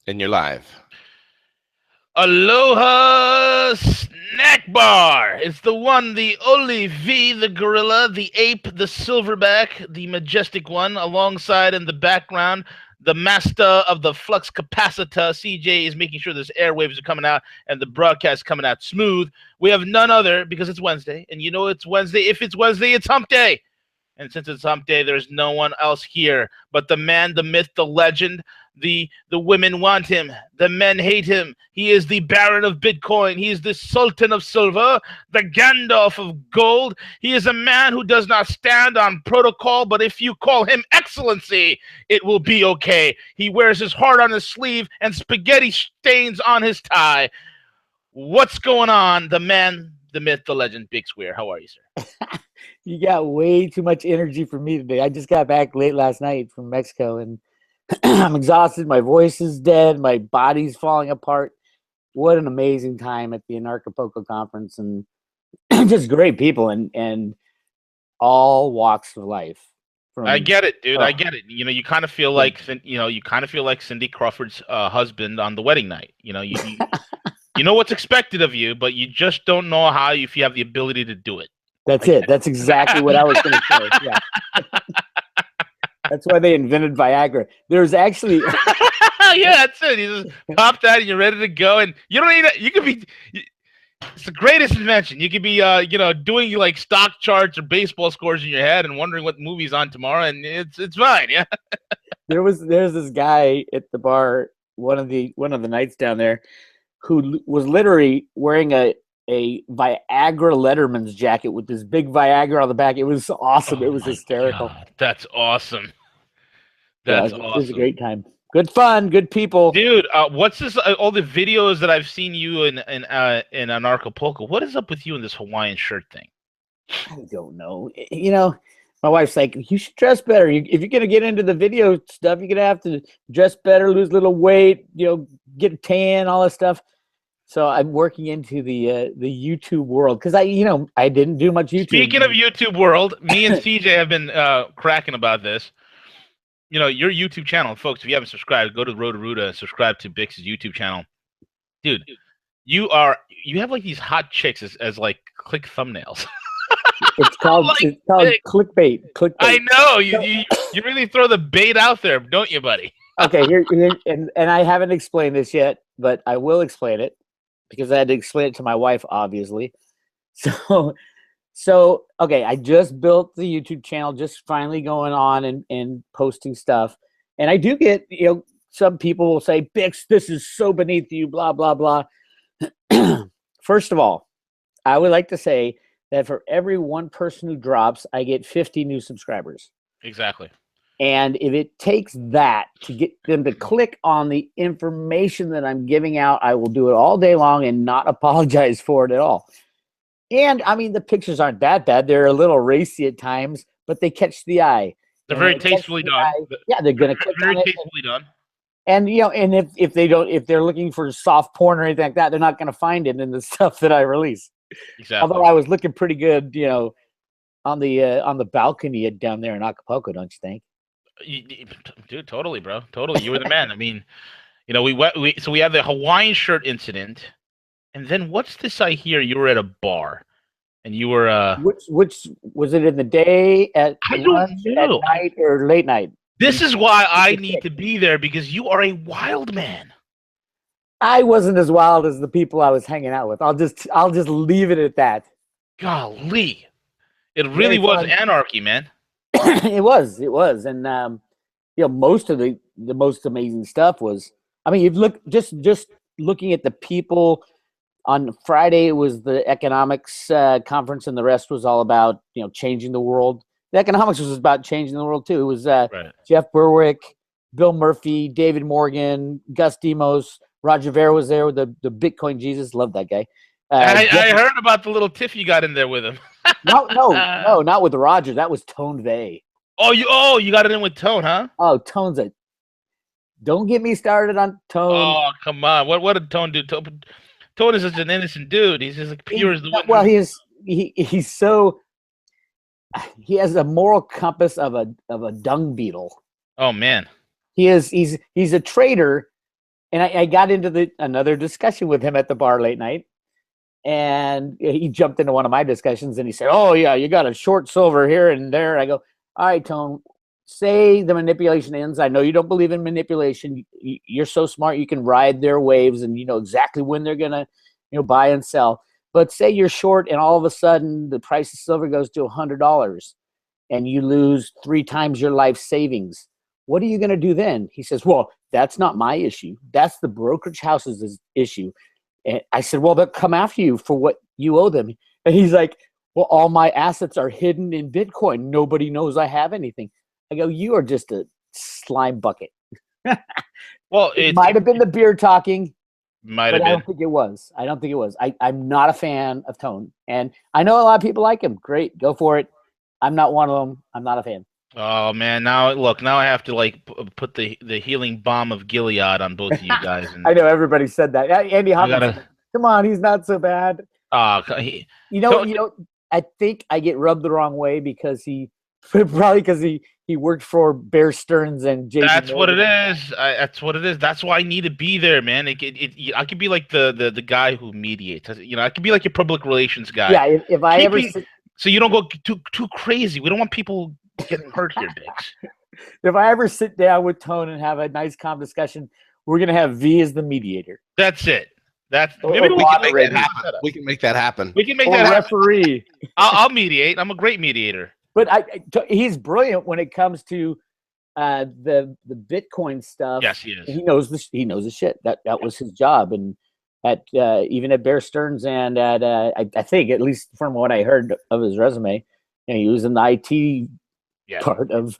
And you're live. Aloha Snack Bar. It's the one, the only V, the gorilla, the ape, the silverback, the majestic one, alongside in the background, the master of the flux capacitor. CJ is making sure those airwaves are coming out and the broadcast coming out smooth. We have none other because it's Wednesday, and you know it's Wednesday. If it's Wednesday, it's Hump Day. And since it's Hump Day, there's no one else here but the man, the myth, the legend. The women want him. The men hate him. He is the Baron of Bitcoin. He is the Sultan of Silver, the Gandalf of Gold. He is a man who does not stand on protocol, but if you call him Excellency, it will be okay. He wears his heart on his sleeve and spaghetti stains on his tie. What's going on? The man, the myth, the legend, Big Square. How are you, sir? You got way too much energy for me today. I just got back late last night from Mexico and I'm exhausted. My voice is dead. My body's falling apart. What an amazing time at the Anarchapulco Conference, and just great people and all walks of life. I get it, dude. I get it. You know, you kind of feel like Cindy Crawford's husband on the wedding night. You know what's expected of you, but you just don't know how if you have the ability to do it. That's it. That's exactly what I was going to say. Yeah. That's why they invented Viagra. There's actually yeah, that's it. You just pop that and you're ready to go, and you don't need it. You could be. It's the greatest invention. You could be, doing like stock charts or baseball scores in your head and wondering what movie's on tomorrow, and it's fine. Yeah. there's this guy at the bar one of the nights down there who was literally wearing a Viagra Letterman's jacket with this big Viagra on the back. It was awesome. Oh, it was hysterical. God, that's awesome. That's awesome. It was a great time. Good fun, good people. Dude, what's this? All the videos that I've seen you in Anarchapulco. What is up with you in this Hawaiian shirt thing? I don't know. My wife's like, you should dress better. If you're gonna get into the video stuff, you're gonna have to dress better, lose a little weight, get a tan, all that stuff. So I'm working into the YouTube world because I didn't do much YouTube. Speaking of YouTube world, me and CJ have been cracking about this. Your YouTube channel, folks. If you haven't subscribed, go to Roto-Rooter and subscribe to Bix's YouTube channel. Dude, you have like these hot chicks as like click thumbnails. It's called clickbait. Clickbait. I know you really throw the bait out there, don't you, buddy? Okay, here and I haven't explained this yet, but I will explain it because I had to explain it to my wife, obviously. So okay, I just built the YouTube channel, just finally going on and posting stuff, and I do get some people will say, "Bix, this is so beneath you," blah blah blah. First of all, I would like to say that for every one person who drops, I get 50 new subscribers. Exactly. And if it takes that to get them to click on the information that I'm giving out, I will do it all day long and not apologize for it at all. And I mean, the pictures aren't that bad. They're a little racy at times, but they catch the eye. They're very tastefully done. Yeah, they're going to click on it. Very tastefully done. And and if they're looking for soft porn or anything like that, they're not going to find it in the stuff that I release. Exactly. Although I was looking pretty good, on the balcony down there in Acapulco, don't you think? Dude, totally, bro. Totally. You were the man. I mean, we had the Hawaiian shirt incident, and then what's this I hear? You were at a bar, and you were which was it in the day, at lunch, at night, or late night? This is why I need to be there, because you are a wild man. I wasn't as wild as the people I was hanging out with. I'll just leave it at that. Golly, it really was anarchy, man. It was, and most of the most amazing stuff was. I mean, you've looked just looking at the people. On Friday, it was the economics conference, and the rest was all about changing the world. The economics was about changing the world too. It was right. Jeff Berwick, Bill Murphy, David Morgan, Gus Demos, Roger Ver was there with the Bitcoin Jesus. Love that guy. I heard about the little tiff you got in there with him. No, not with Roger. That was Tone Vay. Oh, you got it in with Tone, huh? Oh, Tone's a. Don't get me started on Tone. Oh, come on. What did Tone do? Tone is such an innocent dude. He's just like pure as the wind. Well, he's so. He has a moral compass of a dung beetle. Oh man. He's a trader, And I got into another discussion with him at the bar late night. And he jumped into one of my discussions and he said, "Oh yeah, you got a short silver here and there." I go, "All right, Tone, say the manipulation ends. I know you don't believe in manipulation. You're so smart, you can ride their waves and you know exactly when they're gonna, buy and sell. But say you're short and all of a sudden the price of silver goes to $100 and you lose 3 times your life savings. What are you gonna do then?" He says, "Well, that's not my issue. That's the brokerage house's issue." And I said, "Well, they'll come after you for what you owe them." And he's like, "Well, all my assets are hidden in Bitcoin. Nobody knows I have anything." I go, "You are just a slime bucket." Well, It might have been the beer talking, might but have I been. don't think it was. I don't think it was. I'm not a fan of Tone. And I know a lot of people like him. Great, go for it. I'm not one of them. I'm not a fan. Oh man, now I have to like put the healing balm of Gilead on both of you guys, and I know everybody said that. Andy I Hoffman said, gotta. "Come on, he's not so bad." He, You know, so you know. I think I get rubbed the wrong way because probably because he worked for Bear Stearns and JP that's what it Morgan. is. That's what it is. That's why I need to be there, man. I could be like the guy who mediates. I could be like your public relations guy. Yeah, if I ever Keeping so you don't go too crazy. We don't want people getting hurt here, Biggs. if I ever sit down with Tone and have a nice calm discussion, we're gonna have V as the mediator. That's it. That's Or maybe we can make make that happen. We can make that happen. We can make or that happen. referee. I'll mediate. I'm a great mediator. But he's brilliant when it comes to the Bitcoin stuff. Yes, he is. He knows the shit. That was his job, and at even at Bear Stearns and at I think at least from what I heard of his resume, he was in the IT part of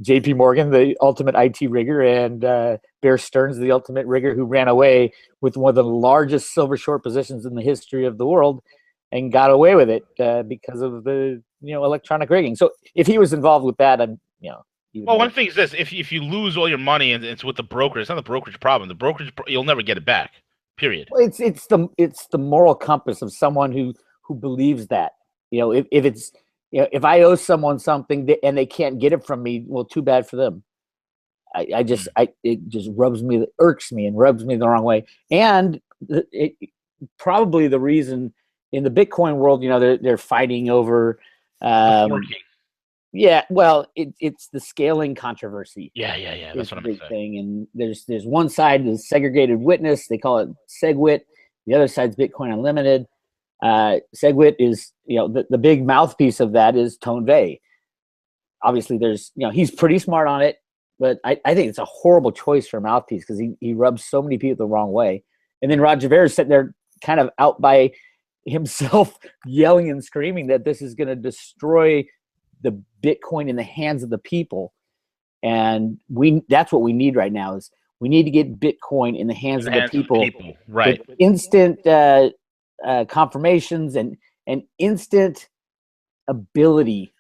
JP Morgan, the ultimate IT rigger, and Bear Stearns, the ultimate rigger who ran away with one of the largest silver short positions in the history of the world and got away with it because of the electronic rigging. So if he was involved with that, well, one thing is this: if you lose all your money and it's with the broker, it's not the brokerage problem. The brokerage you'll never get it back. Period. Well, it's the moral compass of someone who believes that. If it's if I owe someone something and they can't get it from me, well, too bad for them. It just irks me and rubs me the wrong way. And probably the reason in the Bitcoin world, they're fighting over. Yeah, well, it's the scaling controversy. Yeah. That's what I'm saying. Thing. And there's one side is segregated witness. They call it SegWit. The other side's Bitcoin Unlimited. SegWit is the big mouthpiece of that is Tone Vaye. Obviously, there's he's pretty smart on it, but I think it's a horrible choice for a mouthpiece because he rubs so many people the wrong way. And then Roger Ver is sitting there kind of out by himself, yelling and screaming that this is going to destroy the Bitcoin in the hands of the people. And that's what we need right now is we need to get Bitcoin in the hands of the people. Right. With instant confirmations and instant ability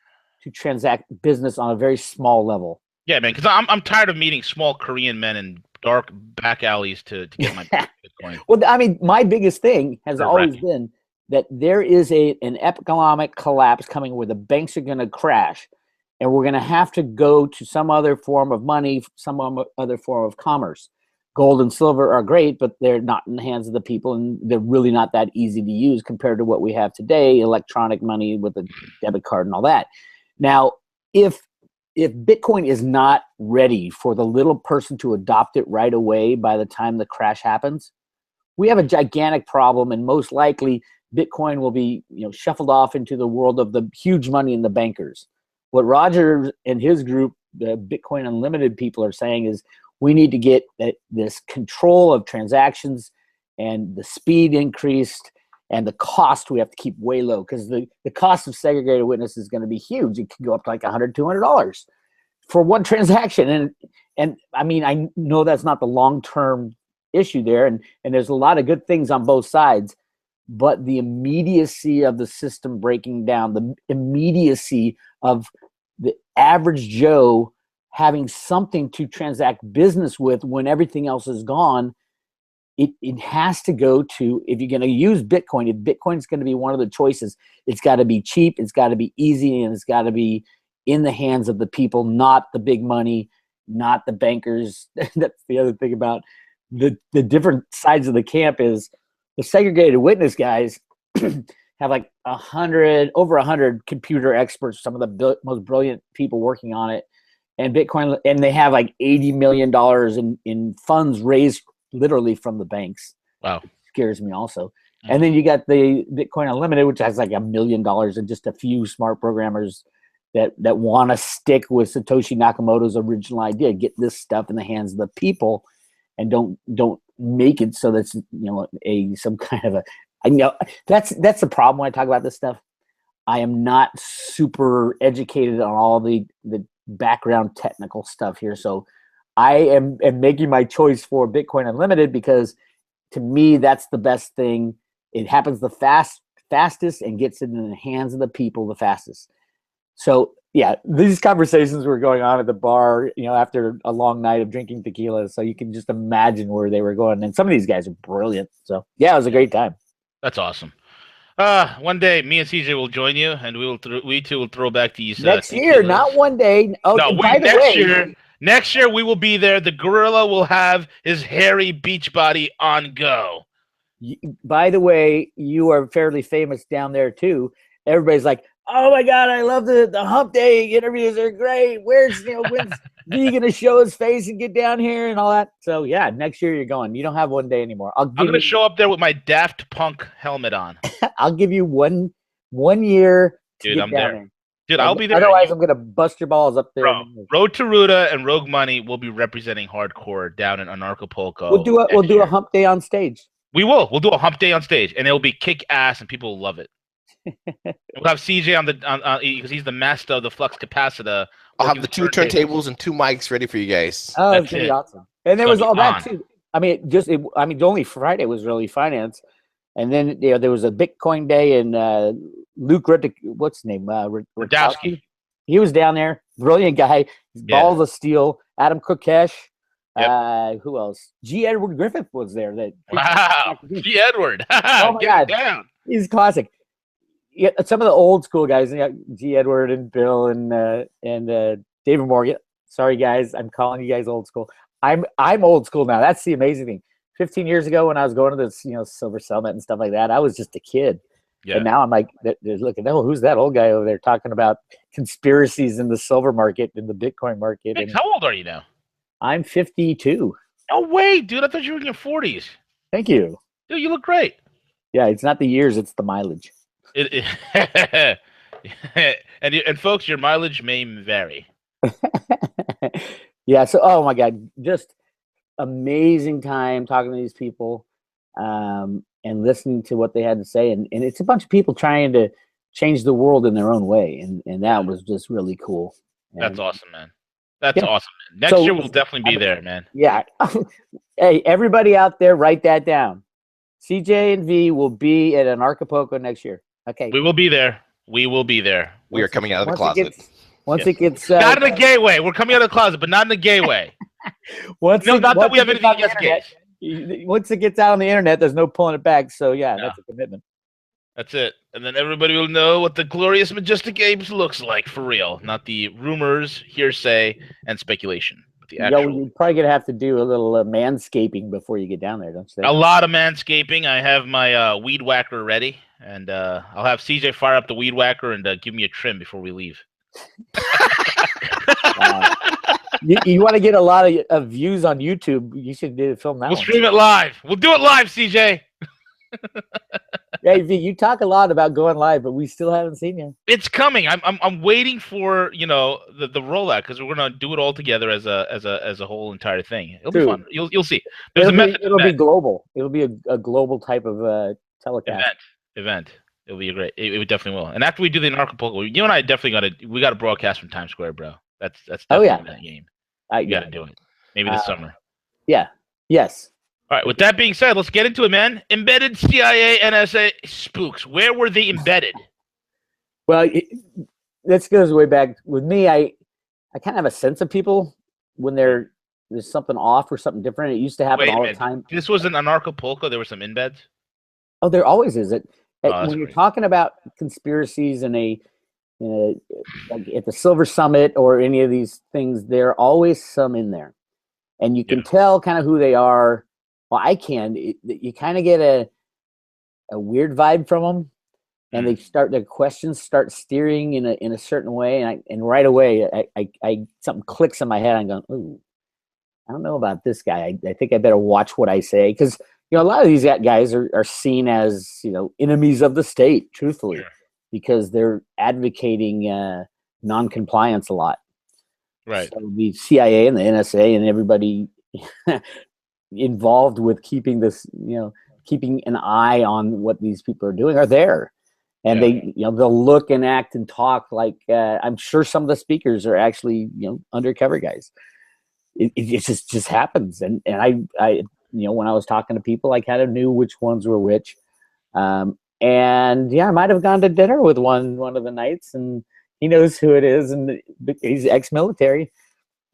to transact business on a very small level. Yeah, man, because I'm tired of meeting small Korean men in dark back alleys to get my Bitcoin. Well, I mean, my biggest thing has always been that there is an economic collapse coming where the banks are going to crash and we're going to have to go to some other form of money, some other form of commerce. Gold and silver are great, but they're not in the hands of the people and they're really not that easy to use compared to what we have today, electronic money with a debit card and all that. Now, if Bitcoin is not ready for the little person to adopt it right away by the time the crash happens, we have a gigantic problem, and most likely Bitcoin will be shuffled off into the world of the huge money and the bankers. What Roger and his group, the Bitcoin Unlimited people, are saying is we need to get this control of transactions and the speed increased and the cost we have to keep way low because the cost of segregated witness is going to be huge. It can go up to like $100, $200 for one transaction. And I mean, I know that's not the long-term issue there. And there's a lot of good things on both sides, but the immediacy of the system breaking down, the immediacy of the average Joe having something to transact business with when everything else is gone, it has to go to, if you're going to use Bitcoin, if Bitcoin's going to be one of the choices, it's got to be cheap, it's got to be easy, and it's got to be in the hands of the people, not the big money, not the bankers. That's the other thing about the different sides of the camp is the segregated witness guys have like over 100 computer experts, some of the most brilliant people working on it, and Bitcoin, and they have like $80 million in funds raised literally from the banks. Wow. Scares me also. And then you got the Bitcoin Unlimited, which has like $1 million and just a few smart programmers that want to stick with Satoshi Nakamoto's original idea, get this stuff in the hands of the people, and don't make it so that's some kind of a. I know that's the problem when I talk about this stuff. I am not super educated on all the background technical stuff here, so I am making my choice for Bitcoin Unlimited because to me that's the best thing. It happens the fastest and gets it in the hands of the people the fastest. So yeah, these conversations were going on at the bar, after a long night of drinking tequila. So you can just imagine where they were going. And some of these guys are brilliant. So yeah, it was a great time. That's awesome. One day, me and CJ will join you, and we two will throw back these next year, not one day. Oh, no, next year. Next year we will be there. The Guerilla will have his hairy beach body on go. By the way, you are fairly famous down there too. Everybody's like, "Oh my God, I love the Hump Day interviews. They're great. When's V gonna show his face and get down here and all that?" So yeah, next year you're going. You don't have one day anymore. I'm gonna show up there with my Daft Punk helmet on. I'll give you one year. Dude, I'm there. Dude, I'll be there. Otherwise, I'm gonna bust your balls up there. Bro, Road to Ruta and Rogue Money will be representing hardcore down in Anarchapulco. We'll do a Hump Day on stage. We will. We'll do a Hump Day on stage, and it'll be kick ass, and people will love it. We'll have CJ on because he's the master of the flux capacitor. I'll have the 2 turntables and 2 mics ready for you guys. Oh, that's gonna be awesome. And there was all that too. I mean, only Friday was really finance, and then there was a Bitcoin day, and Luke what's his name? Radowski. He was down there. Brilliant guy. Balls of steel. Adam Kokesh. Yep. Who else? G. Edward Griffith was there. Wow. G. Edward. Oh my God. Down. He's classic. Yeah, some of the old school guys, G. Edward and Bill and David Morgan. Sorry guys, I'm calling you guys old school. I'm old school now. That's the amazing thing. 15 years ago when I was going to this, Silver Summit and stuff like that, I was just a kid. Yeah. And now I'm like, looking, who's that old guy over there talking about conspiracies in the silver market, in the Bitcoin market? Hey, how old are you now? I'm 52. No way, dude. I thought you were in your 40s. Thank you. Dude, you look great. Yeah, it's not the years, it's the mileage. And folks, your mileage may vary. Yeah, so, oh my God, just amazing time talking to these people and listening to what they had to say. And it's a bunch of people trying to change the world in their own way. And that was just really cool. That's awesome, man. That's awesome, man. Next year we'll definitely be there, man. Yeah. Hey, everybody out there, write that down. CJ and V will be at Anarchapulco next year. Okay. We will be there. We will be there. We are coming out of the closet. Once it gets not in a gay way. We're coming out of the closet, but not in a gay way. Not that we have anything against gays. Once it gets out on the internet, there's no pulling it back. So yeah, that's a commitment. That's it. And then everybody will know what the glorious Majestic Apes looks like for real. Not the rumors, hearsay, and speculation. But the actual... you're probably going to have to do a little manscaping before you get down there, don't you think? A lot of manscaping. I have my weed whacker ready. And I'll have CJ fire up the weed whacker and give me a trim before we leave. You want to get a lot of views on YouTube, you should film that We'll stream it live. We'll do it live, CJ. Hey, V, you talk a lot about going live, but we still haven't seen you. It's coming. I'm waiting for the rollout because we're gonna do it all together as a whole entire thing. It'll be fun. You'll see. It'll be global. It'll be a global type of telecast event. It'll be great. It definitely will. And after we do the Anarchapulco, you and I definitely got to broadcast from Times Square, bro. That's definitely that game. You got to do it. Maybe this summer. Yeah. Yes. All right. With that being said, let's get into it, man. Embedded CIA, NSA spooks. Where were they embedded? Well, this goes way back. With me, I kind of have a sense of people when there's something off or something different. It used to happen all the time. This was an Anarchapulco. There were some embeds. Oh, there always is. When you're talking about conspiracies and like at the Silver Summit or any of these things, there are always some in there, and you can tell kind of who they are well, I can. You kind of get a weird vibe from them, and their questions start steering in a certain way, and right away, I something clicks in my head. I'm going, ooh, I don't know about this guy. I think I better watch what I say, because a lot of these guys are seen as enemies of the state, truthfully, because they're advocating non-compliance a lot. Right. So the CIA and the NSA and everybody involved with keeping this, keeping an eye on what these people are doing are there. And they, they'll look and act and talk like, I'm sure some of the speakers are actually, undercover guys. It just happens. And I, when I was talking to people, I kind of knew which ones were which. And I might've gone to dinner with one of the nights, and he knows who it is, and he's ex-military.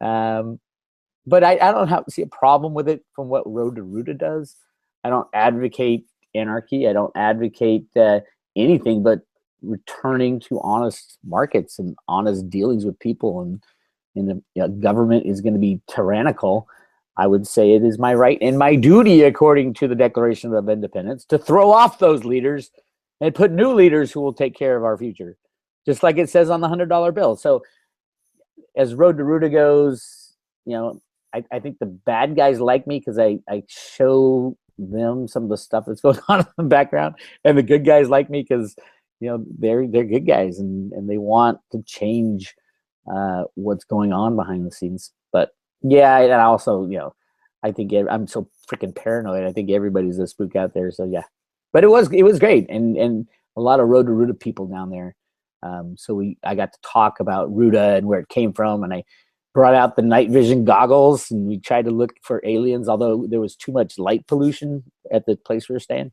But I don't see a problem with it from what Road to Ruta does. I don't advocate anarchy. I don't advocate anything but returning to honest markets and honest dealings with people. And the government is going to be tyrannical. I would say it is my right and my duty, according to the Declaration of Independence, to throw off those leaders and put new leaders who will take care of our future, just like it says on the $100 bill. So as Road to Ruta goes, I think the bad guys like me because I show them some of the stuff that's going on in the background, and the good guys like me because they're good guys and they want to change what's going on behind the scenes. But and I also I think I'm so freaking paranoid. I think everybody's a spook out there. So but it was great, and a lot of Road to Ruta people down there. So I got to talk about Ruta and where it came from, and I brought out the night vision goggles, and we tried to look for aliens, although there was too much light pollution at the place we were staying.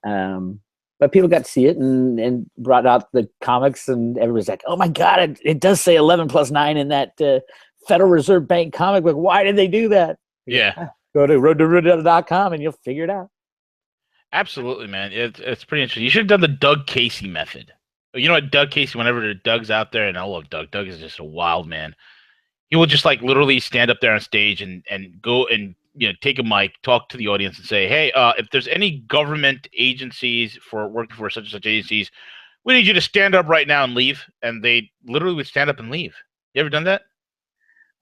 But people got to see it and brought out the comics, and everybody's like, oh my God, it does say 11 plus 9 in that Federal Reserve Bank comic book. Why did they do that? Go to roadtoruta.com and you'll figure it out. Absolutely, man. It's pretty interesting. You should have done the Doug Casey method. You know what, Doug Casey, whenever Doug's out there, and I love Doug. Doug is just a wild man. He will just literally stand up there on stage and go and take a mic, talk to the audience, and say, "Hey, if there's any government agencies working for such and such agencies, we need you to stand up right now and leave." And they literally would stand up and leave. You ever done that?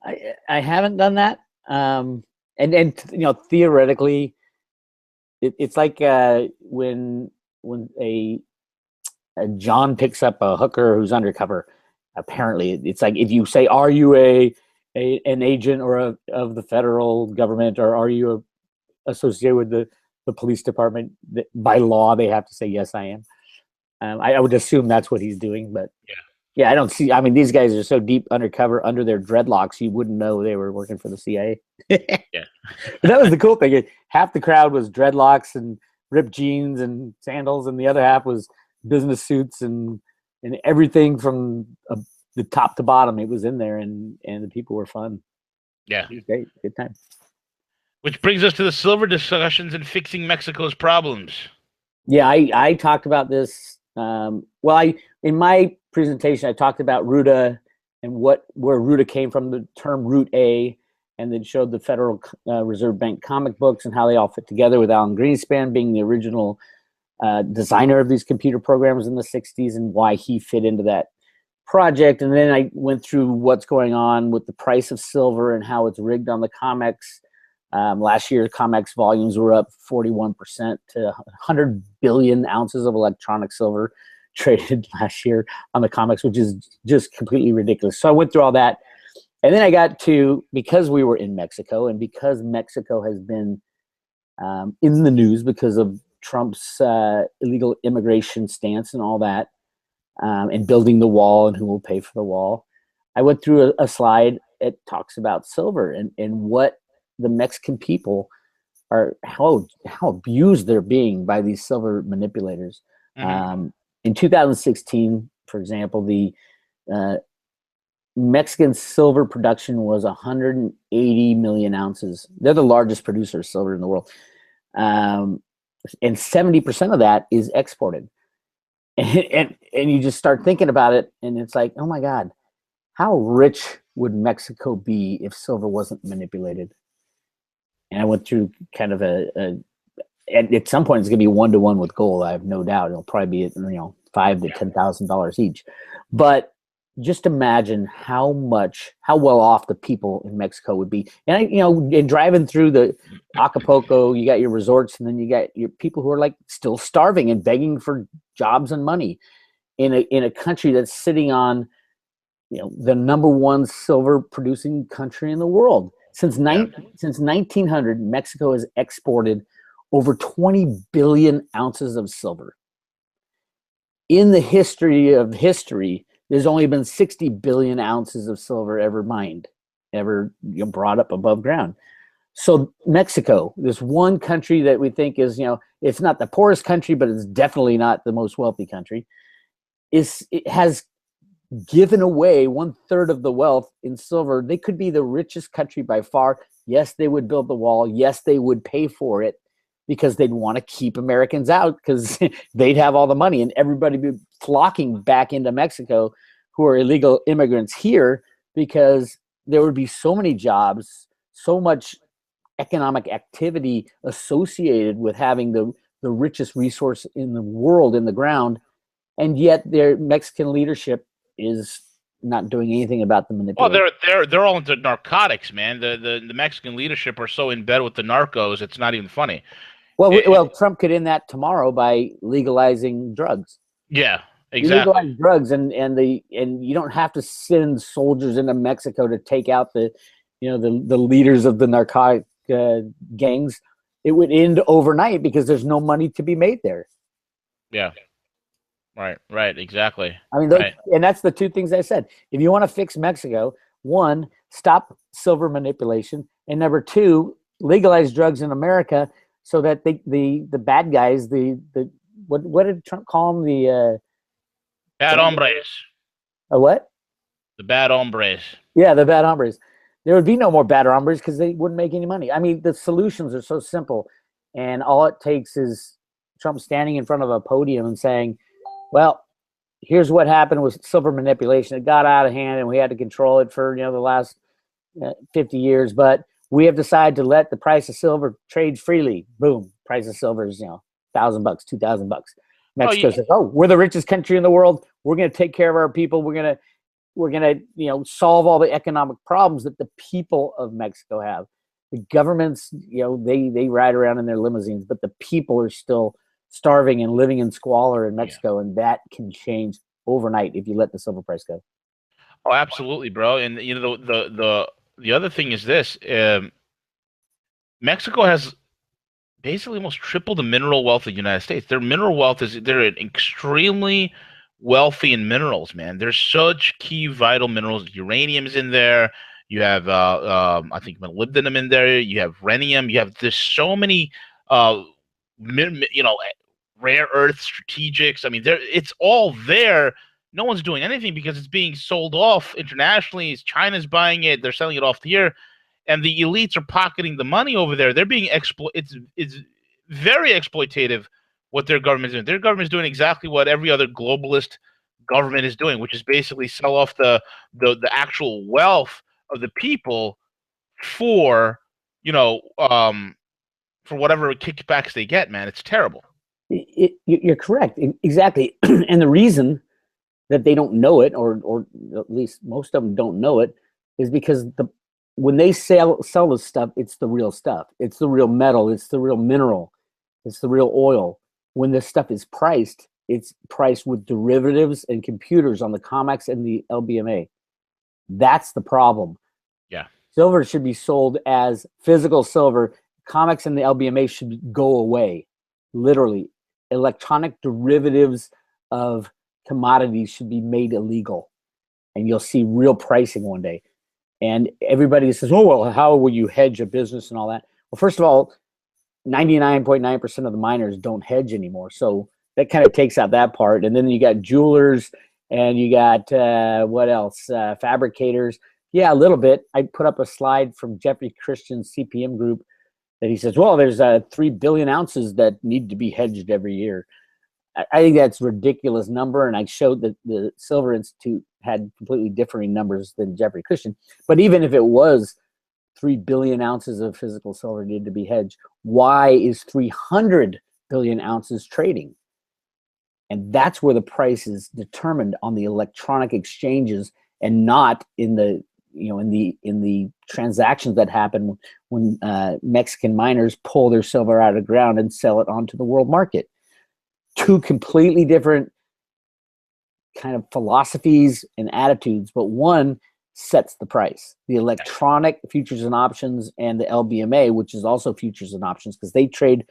I haven't done that. And theoretically, it's like when a John picks up a hooker who's undercover. Apparently, it's like if you say, "Are you an agent or of the federal government, or are you associated with the police department?" By law, they have to say, "Yes, I am." I would assume that's what he's doing, but I don't see. I mean, these guys are so deep undercover under their dreadlocks, you wouldn't know they were working for the CIA. But that was the cool thing. Half the crowd was dreadlocks and ripped jeans and sandals, and the other half was business suits and everything from the top to bottom. It was in there, and the people were fun. Yeah, it was great, good time. Which brings us to the silver discussions and fixing Mexico's problems. Yeah, I talked about this. In my presentation, I talked about Ruta and where Ruta came from, the term Root A, and then showed the Federal Reserve Bank comic books and how they all fit together, with Alan Greenspan being the original designer of these computer programs in the 60s and why he fit into that project. And then I went through what's going on with the price of silver and how it's rigged on the comics. Last year, comics volumes were up 41% to 100 billion ounces of electronic silver traded last year on the comics, which is just completely ridiculous. So I went through all that. And then I got to, because we were in Mexico and because Mexico has been in the news because of Trump's illegal immigration stance and all that, and building the wall and who will pay for the wall, I went through a slide that talks about silver and what the Mexican people are, how abused they're being by these silver manipulators. In 2016, for example, the Mexican silver production was 180 million ounces. They're the largest producer of silver in the world. And 70% of that is exported. And you just start thinking about it, and it's like, oh my God, how rich would Mexico be if silver wasn't manipulated? and I went through kind of at some point it's going to be 1-to-1 with gold. I have no doubt it'll probably be $5,000 to $10,000 each. But just imagine how well off the people in Mexico would be. And in driving through the Acapulco, you got your resorts, and then you got your people who are like still starving and begging for jobs and money in a country that's sitting on the #1 silver producing country in the world. Since 1900, Mexico has exported over 20 billion ounces of silver. In the history of history, there's only been 60 billion ounces of silver ever mined, ever brought up above ground. So Mexico, this one country that we think is, it's not the poorest country, but it's definitely not the most wealthy country, it has given away 1/3 of the wealth in silver. They could be the richest country by far. Yes, they would build the wall. Yes, they would pay for it because they'd want to keep Americans out because they'd have all the money and everybody be flocking back into Mexico who are illegal immigrants here because there would be so many jobs, so much economic activity associated with having the richest resource in the world in the ground. And yet their Mexican leadership is not doing anything about the manipulation. Well, they're all into narcotics, man. The Mexican leadership are so in bed with the narcos, it's not even funny. Well, Trump could end that tomorrow by legalizing drugs. Yeah, exactly. You legalize drugs, and you don't have to send soldiers into Mexico to take out the leaders of the narcotic gangs. It would end overnight because there's no money to be made there. Yeah. Right, exactly. I mean, and that's the two things I said. If you want to fix Mexico, 1, stop silver manipulation, and number 2, legalize drugs in America so that the bad guys, what did Trump call them? The bad hombres. What? The bad hombres. Yeah, the bad hombres. There would be no more bad hombres because they wouldn't make any money. I mean, the solutions are so simple, and all it takes is Trump standing in front of a podium and saying, well, here's what happened with silver manipulation. It got out of hand and we had to control it for the last 50 years, but we have decided to let the price of silver trade freely. Boom, price of silver is $1,000, $2,000. Mexico says, "Oh, we're the richest country in the world. We're going to take care of our people. We're going to solve all the economic problems that the people of Mexico have." The governments, they ride around in their limousines, but the people are still starving and living in squalor in Mexico, and that can change overnight if you let the silver price go. Oh, absolutely, bro. And the other thing is this: Mexico has basically almost triple the mineral wealth of the United States. Their mineral wealth they're extremely wealthy in minerals, man. There's such key vital minerals. Uranium's in there. You have I think molybdenum in there. You have rhenium. There's so many rare earth strategics. I mean, it's all there. No one's doing anything because it's being sold off internationally. China's buying it. They're selling it off here, and the elites are pocketing the money over there. They're being It's very exploitative what their government's doing. Their government's doing exactly what every other globalist government is doing, which is basically sell off the actual wealth of the people for for whatever kickbacks they get, man. It's terrible. You're correct. Exactly. And the reason that they don't know it, or at least most of them don't know it, is because when they sell this stuff, it's the real stuff. It's the real metal. It's the real mineral. It's the real oil. When this stuff is priced, it's priced with derivatives and computers on the COMEX and the LBMA. That's the problem. Yeah. Silver should be sold as physical silver. COMEX and the LBMA should go away. Literally. Electronic derivatives of commodities should be made illegal. And you'll see real pricing one day. And everybody says, oh, well, how will you hedge a business and all that? Well, first of all, 99.9% of the miners don't hedge anymore. So that kind of takes out that part. And then you got jewelers and you got, what else? Fabricators. Yeah, a little bit. I put up a slide from Jeffrey Christian's CPM group that he says, well, there's 3 billion ounces that need to be hedged every year. I think that's a ridiculous number. And I showed that the Silver Institute had completely differing numbers than Jeffrey Christian. But even if it was 3 billion ounces of physical silver needed to be hedged. Why is 300 billion ounces trading? And that's where the price is determined, on the electronic exchanges, and not in the in the transactions that happen when Mexican miners pull their silver out of the ground and sell it onto the world market. Two completely different kind of philosophies and attitudes, but one sets the price. The electronic futures and options, and the LBMA, which is also futures and options, because they trade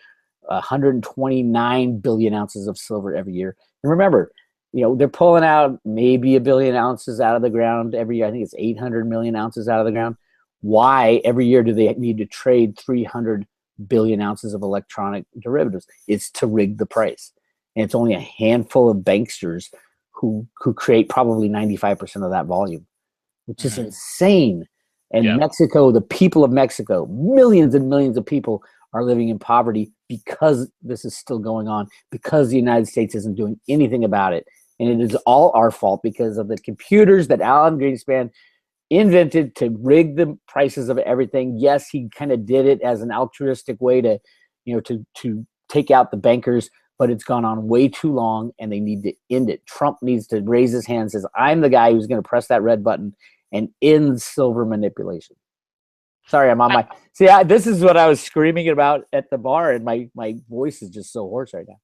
129 billion ounces of silver every year. And remember, they're pulling out maybe 1 billion ounces out of the ground every year. I think it's 800 million ounces out of the ground. Why every year do they need to trade 300 billion ounces of electronic derivatives? It's to rig the price. And it's only a handful of banksters who create probably 95% of that volume, which is insane. And Mexico, the people of Mexico, millions and millions of people are living in poverty because this is still going on, because the United States isn't doing anything about it. And it is all our fault because of the computers that Alan Greenspan invented to rig the prices of everything. Yes, he kind of did it as an altruistic way to, to take out the bankers, but it's gone on way too long, and they need to end it. Trump needs to raise his hand and says, I'm the guy who's going to press that red button and end silver manipulation. Sorry, I'm on my... See, this is what I was screaming about at the bar, and my voice is just so hoarse right now.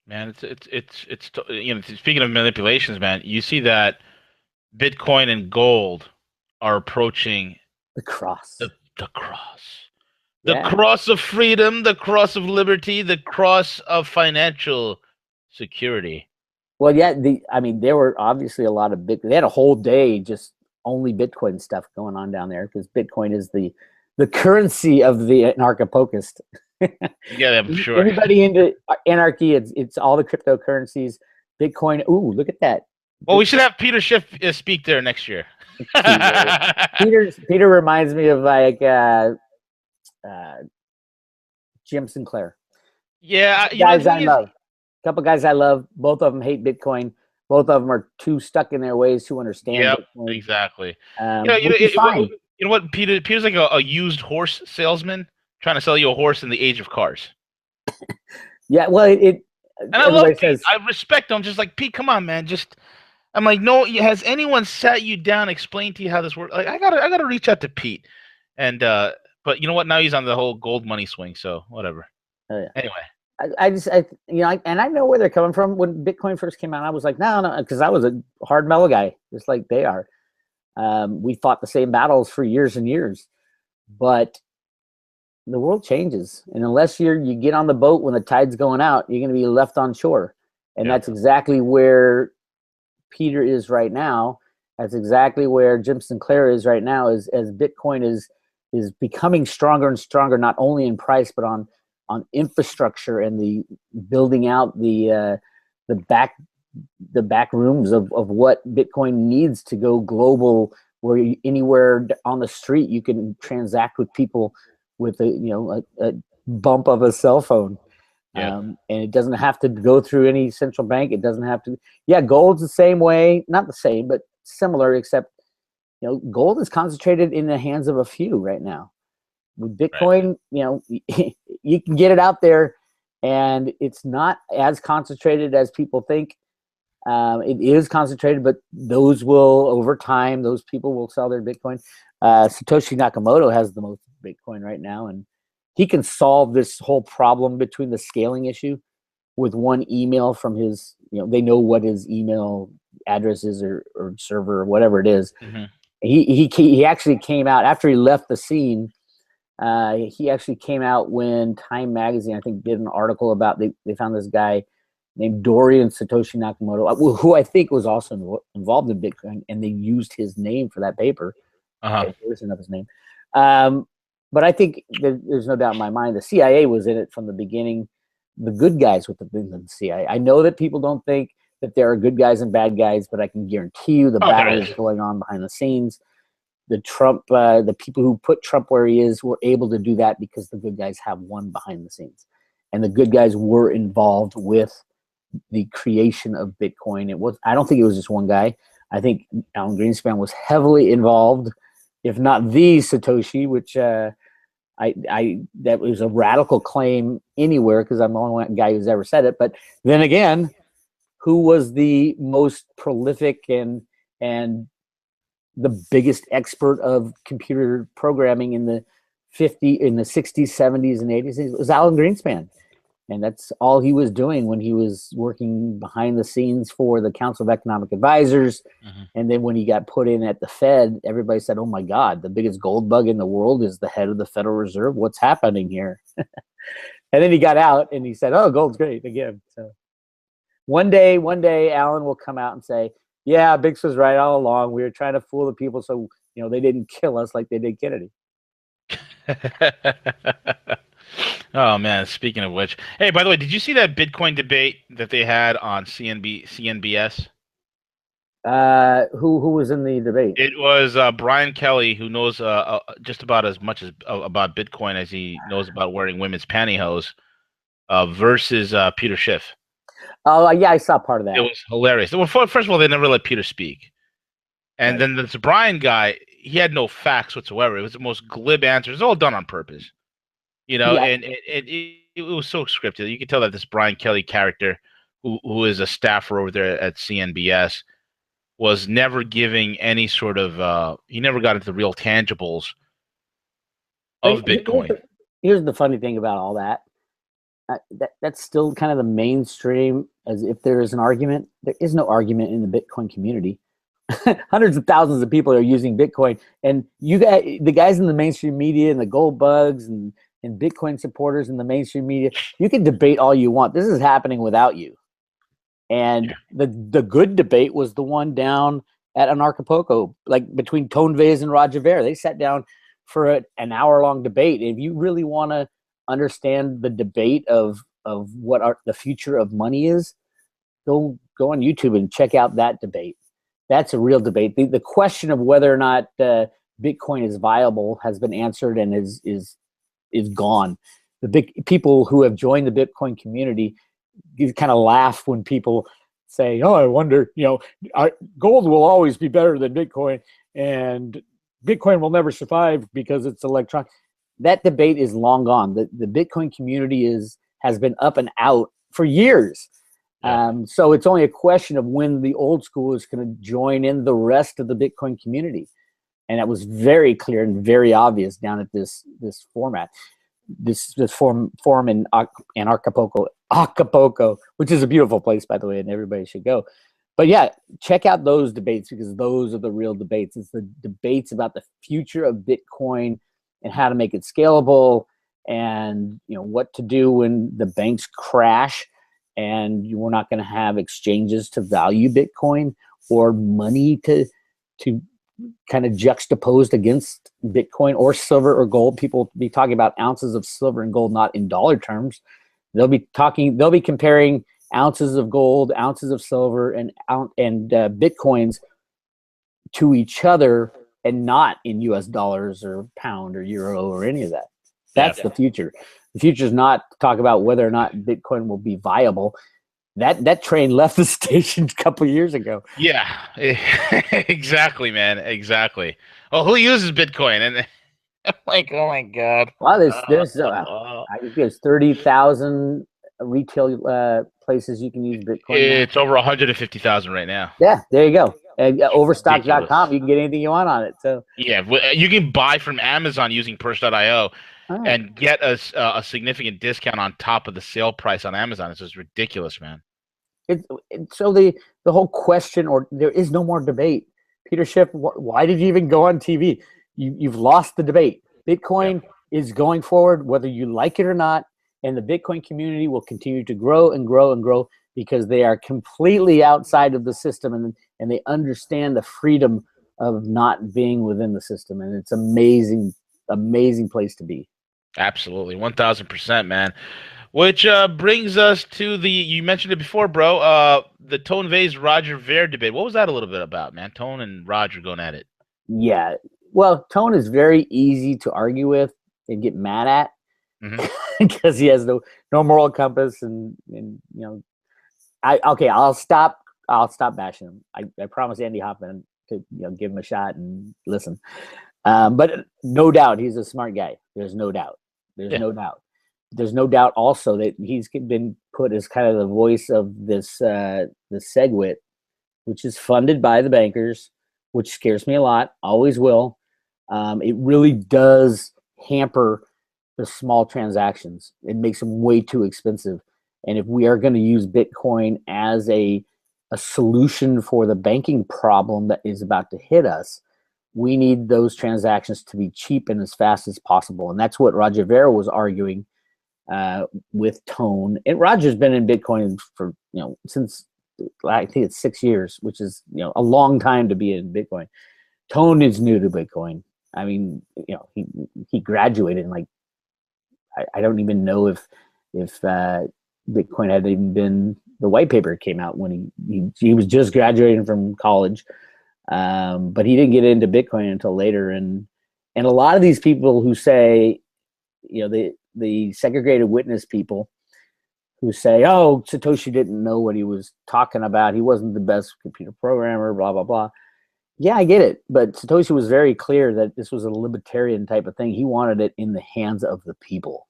Man, it's speaking of manipulations, man, you see that Bitcoin and gold are approaching the cross. The cross. The cross of freedom, the cross of liberty, the cross of financial security. Well, yeah, there were obviously a lot of they had a whole day just only Bitcoin stuff going on down there, because Bitcoin is the currency of the anarchapulcist. Yeah, I'm sure. Anybody into anarchy, it's all the cryptocurrencies. Bitcoin. Ooh, look at that. Well, we should have Peter Schiff speak there next year. Peter reminds me of like Jim Sinclair. Yeah, guys I love. A couple guys I love. Both of them hate Bitcoin. Both of them are too stuck in their ways to understand Bitcoin. Exactly. Fine. You know what? Peter's like a used horse salesman trying to sell you a horse in the age of cars. Yeah, well, and I love Pete. I respect him. Just like, Pete, come on, man. I'm like, no. Has anyone sat you down, explained to you how this works? Like, I gotta reach out to Pete, and but you know what? Now he's on the whole gold money swing. So whatever. Oh, yeah. Anyway, I know where they're coming from. When Bitcoin first came out, I was like, no, because I was a hard mellow guy, just like they are. We fought the same battles for years and years, but the world changes, and unless you get on the boat when the tide's going out, you're going to be left on shore, and that's exactly where Peter is right now. That's exactly where Jim Sinclair is right now. As Bitcoin is becoming stronger and stronger, not only in price but on infrastructure and the building out the back rooms of what Bitcoin needs to go global, where anywhere on the street you can transact with people with a bump of a cell phone. And it doesn't have to go through any central bank. It doesn't have to. Yeah, gold's the same way, not the same, but similar, except gold is concentrated in the hands of a few right now. With Bitcoin, you can get it out there, and it's not as concentrated as people think. It is concentrated, but those people will sell their Bitcoin. Satoshi Nakamoto has the most Bitcoin right now, and he can solve this whole problem between the scaling issue with one email from his, they know what his email address is or server or whatever it is. Mm-hmm. He actually came out after he left the scene. He actually came out when Time Magazine, I think, did an article about they found this guy named Dorian Satoshi Nakamoto, who I think was also involved in Bitcoin, and they used his name for that paper. Version of his name. But I think there's no doubt in my mind the CIA was in it from the beginning. The good guys with the CIA. I know that people don't think that there are good guys and bad guys, but I can guarantee you the battle is going on behind the scenes. The people who put Trump where he is were able to do that because the good guys have won behind the scenes, and the good guys were involved with the creation of Bitcoin. I don't think it was just one guy. I think Alan Greenspan was heavily involved if not the Satoshi, which that was a radical claim anywhere because I'm the only one guy who's ever said it. But then again, who was the most prolific and the biggest expert of computer programming in the 60s, 70s, and 80s? It was Alan Greenspan. And that's all he was doing when he was working behind the scenes for the Council of Economic Advisors. Mm-hmm. And then when he got put in at the Fed, everybody said, oh my God, the biggest gold bug in the world is the head of the Federal Reserve. What's happening here? And then he got out and he said, oh, gold's great again. So one day, Alan will come out and say, yeah, Bix was right all along. We were trying to fool the people so, they didn't kill us like they did Kennedy. Oh man! Speaking of which, hey, by the way, did you see that Bitcoin debate that they had on CNBS? Who was in the debate? It was Brian Kelly, who knows just about as much about Bitcoin as he knows about wearing women's pantyhose, versus Peter Schiff. Oh yeah, I saw part of that. It was hilarious. Well, first of all, they never let Peter speak, and then this Brian guy, he had no facts whatsoever. It was the most glib answers. It was all done on purpose. And it was so scripted. You could tell that this Brian Kelly character, who is a staffer over there at CNBS, was never giving any sort of he never got into the real tangibles of Bitcoin. Here's the funny thing about all that. That's still kind of the mainstream. As if there is an argument, there is no argument in the Bitcoin community. Hundreds of thousands of people are using Bitcoin, and the guys in the mainstream media and the gold bugs and Bitcoin supporters in the mainstream media, you can debate all you want. This is happening without you. And the good debate was the one down at Anarchapulco, like between Tone Vays and Roger Ver. They sat down for an hour-long debate. If you really want to understand the debate of what the future of money is, go on YouTube and check out that debate. That's a real debate. The question of whether or not Bitcoin is viable has been answered and is gone. The big people who have joined the Bitcoin community, you kind of laugh when people say, "Oh, I wonder, gold will always be better than Bitcoin, and Bitcoin will never survive because it's electronic." That debate is long gone. The Bitcoin community has been up and out for years. Yeah. So it's only a question of when the old school is going to join in the rest of the Bitcoin community. And that was very clear and very obvious down at this format, this forum in Acapulco, which is a beautiful place, by the way, and everybody should go. But yeah, check out those debates because those are the real debates. It's the debates about the future of Bitcoin and how to make it scalable, and what to do when the banks crash and we're not going to have exchanges to value Bitcoin or money to kind of juxtaposed against Bitcoin or silver or gold. People will be talking about ounces of silver and gold, not in dollar terms. They'll be comparing ounces of gold, ounces of silver, and Bitcoins to each other, and not in US dollars or pound or euro or any of that. That's the future. The future is not to talk about whether or not Bitcoin will be viable. That train left the station a couple of years ago. Yeah, exactly, man. Exactly. Oh, who uses Bitcoin? And I'm like, oh my God. Well, I think there's 30,000 retail places you can use Bitcoin. It's over 150,000 right now. Yeah, there you go. Overstock.com, you can get anything you want on it. So yeah, you can buy from Amazon using Purse.io and get a significant discount on top of the sale price on Amazon. It's just ridiculous, man. So the whole question, or there is no more debate. Peter Schiff, why did you even go on TV? You've lost the debate. Bitcoin is going forward, whether you like it or not, and the Bitcoin community will continue to grow and grow and grow because they are completely outside of the system and they understand the freedom of not being within the system. And it's amazing, amazing place to be. Absolutely. 1,000%, man. Which brings us to you mentioned it before, bro, the Tone Vays Roger Ver debate. What was that a little bit about, man? Tone and Roger going at it. Yeah. Well, Tone is very easy to argue with and get mad at because he has no moral compass and I'll stop bashing him. I promise Andy Hoffman to give him a shot and listen. But no doubt he's a smart guy. There's no doubt. There's no doubt. There's no doubt also that he's been put as kind of the voice of this SegWit, which is funded by the bankers, which scares me a lot, always will. It really does hamper the small transactions. It makes them way too expensive. And if we are going to use Bitcoin as a solution for the banking problem that is about to hit us, we need those transactions to be cheap and as fast as possible. And that's what Roger Ver was arguing with Tone. And Roger's been in Bitcoin for, since I think it's 6 years, which is, a long time to be in Bitcoin. Tone is new to Bitcoin. I mean, he graduated in I don't even know if Bitcoin had even been, the white paper came out when he was just graduating from college. But he didn't get into Bitcoin until later. And a lot of these people who say, the segregated witness people who say, oh, Satoshi didn't know what he was talking about. He wasn't the best computer programmer, blah, blah, blah. Yeah, I get it. But Satoshi was very clear that this was a libertarian type of thing. He wanted it in the hands of the people,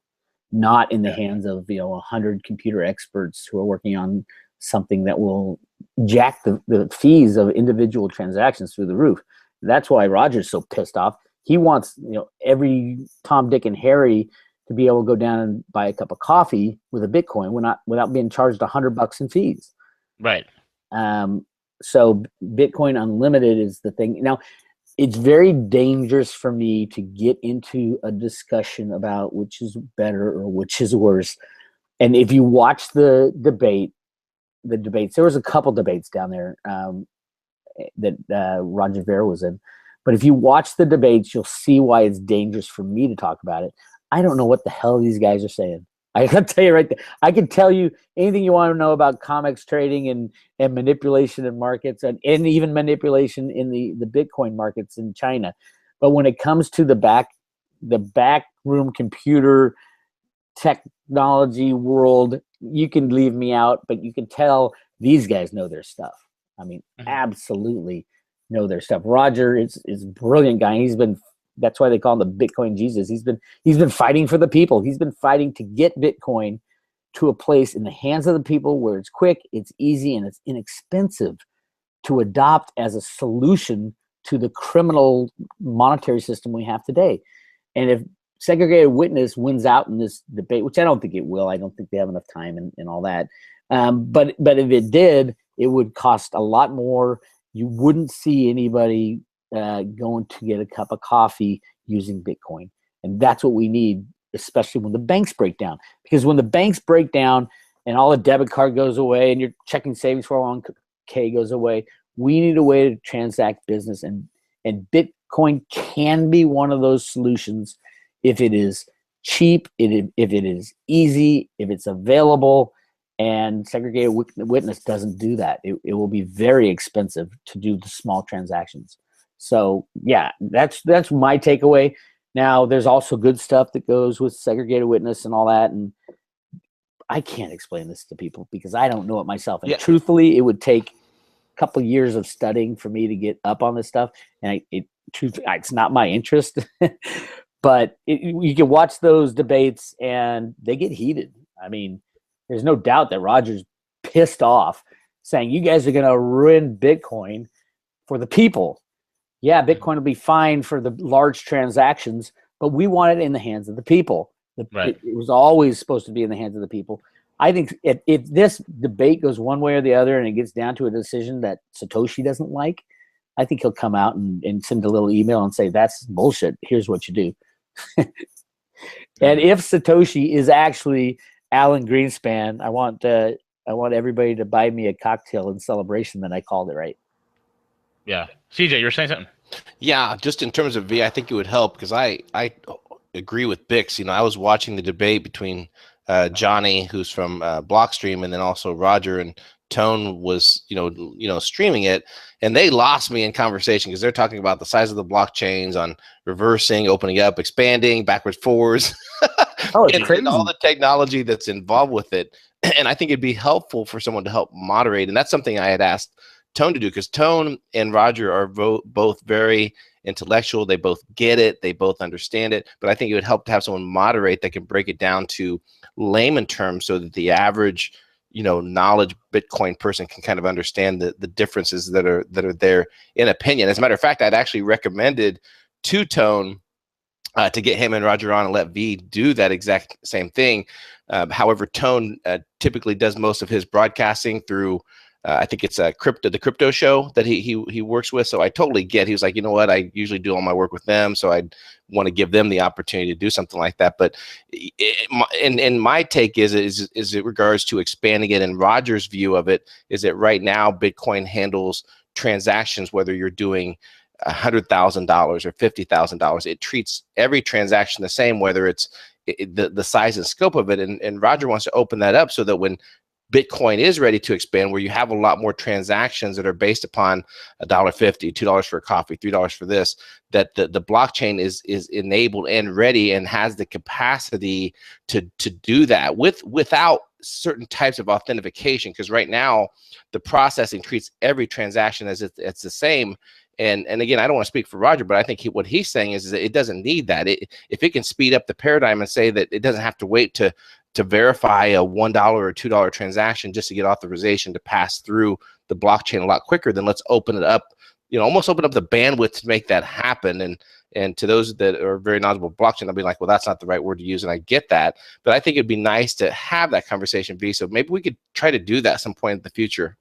not in the hands of 100 computer experts who are working on something that will jack the fees of individual transactions through the roof. That's why Roger's so pissed off. He wants every Tom, Dick, and Harry to be able to go down and buy a cup of coffee with a Bitcoin without being charged $100 in fees. Right. So Bitcoin Unlimited is the thing. Now, it's very dangerous for me to get into a discussion about which is better or which is worse. And if you watch the debates, there was a couple debates down there that Roger Ver was in. But if you watch the debates, you'll see why it's dangerous for me to talk about it. I don't know what the hell these guys are saying. I can tell you right there. I can tell you anything you want to know about COMEX trading and manipulation in markets and even manipulation in the Bitcoin markets in China. But when it comes to the back room computer technology world, you can leave me out, but you can tell these guys know their stuff. I mean, absolutely know their stuff. Roger is a brilliant guy. That's why they call him the Bitcoin Jesus. He's been fighting for the people. He's been fighting to get Bitcoin to a place in the hands of the people where it's quick, it's easy, and it's inexpensive to adopt as a solution to the criminal monetary system we have today. And if segregated witness wins out in this debate, which I don't think it will, I don't think they have enough time and all that. But if it did, it would cost a lot more. You wouldn't see anybody going to get a cup of coffee using Bitcoin. And that's what we need, especially when the banks break down. Because when the banks break down and all the debit card goes away and your checking savings 401k goes away, we need a way to transact business. And Bitcoin can be one of those solutions if it is cheap, if it is easy, if it's available. And segregated witness doesn't do that. It will be very expensive to do the small transactions. So yeah, that's my takeaway. Now, there's also good stuff that goes with segregated witness and all that, and I can't explain this to people because I don't know it myself. And truthfully, it would take a couple years of studying for me to get up on this stuff, and it's not my interest. But you can watch those debates, and they get heated. I mean, there's no doubt that Roger's pissed off, saying you guys are going to ruin Bitcoin for the people. Yeah, Bitcoin will be fine for the large transactions, but we want it in the hands of the people. It was always supposed to be in the hands of the people. I think if this debate goes one way or the other and it gets down to a decision that Satoshi doesn't like, I think he'll come out and send a little email and say, that's bullshit. Here's what you do. And if Satoshi is actually Alan Greenspan, I want everybody to buy me a cocktail in celebration that I called it right. Yeah. CJ, you're saying something? Yeah, just in terms of V, I think it would help because I agree with Bix. I was watching the debate between Johnny, who's from Blockstream, and then also Roger, and Tone was, streaming it, and they lost me in conversation because they're talking about the size of the blockchains on reversing, opening up, expanding, backwards, forwards. Oh, it's crazy. And all the technology that's involved with it. And I think it'd be helpful for someone to help moderate. And that's something I had asked Tone to do, because Tone and Roger are both very intellectual. They both get it. They both understand it. But I think it would help to have someone moderate that can break it down to layman terms so that the average, knowledge Bitcoin person can kind of understand the differences that are there in opinion. As a matter of fact, I'd actually recommended to Tone to get him and Roger on and let V do that exact same thing. However, Tone typically does most of his broadcasting through I think it's the crypto show that he works with. So I totally get. He was like, you know what? I usually do all my work with them, so I want to give them the opportunity to do something like that. But my take is it regards to expanding it. And Roger's view of it is that right now Bitcoin handles transactions, whether you're doing $100,000 or $50,000. It treats every transaction the same, whether it's the size and scope of it. And Roger wants to open that up so that when Bitcoin is ready to expand, where you have a lot more transactions that are based upon $1.50, $2 for a coffee, $3 for this, that the blockchain is enabled and ready and has the capacity to do that without certain types of authentication. Because right now the processing treats every transaction as it's the same. And again, I don't want to speak for Roger, but I think what he's saying is that it doesn't need that. If it can speed up the paradigm and say that it doesn't have to wait to verify a $1 or $2 transaction just to get authorization to pass through the blockchain a lot quicker, then let's open it up, almost open up the bandwidth to make that happen. And to those that are very knowledgeable blockchain, they'll be like, well, that's not the right word to use. And I get that, but I think it'd be nice to have that conversation, V. So maybe we could try to do that at some point in the future.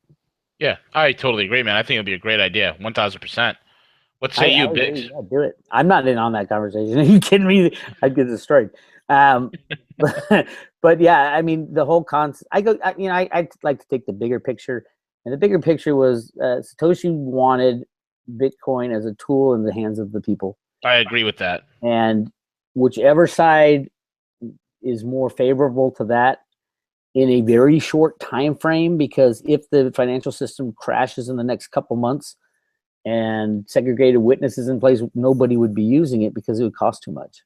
Yeah, I totally agree, man. I think it'd be a great idea. 1000%. What say you, Biggs? Yeah, do it. I'm not in on that conversation. Are you kidding me? I'd get destroyed. But yeah, I mean, the whole concept. I'd like to take the bigger picture, and the bigger picture was Satoshi wanted Bitcoin as a tool in the hands of the people. I agree with that. And whichever side is more favorable to that in a very short time frame, because if the financial system crashes in the next couple months and segregated witnesses in place, nobody would be using it because it would cost too much.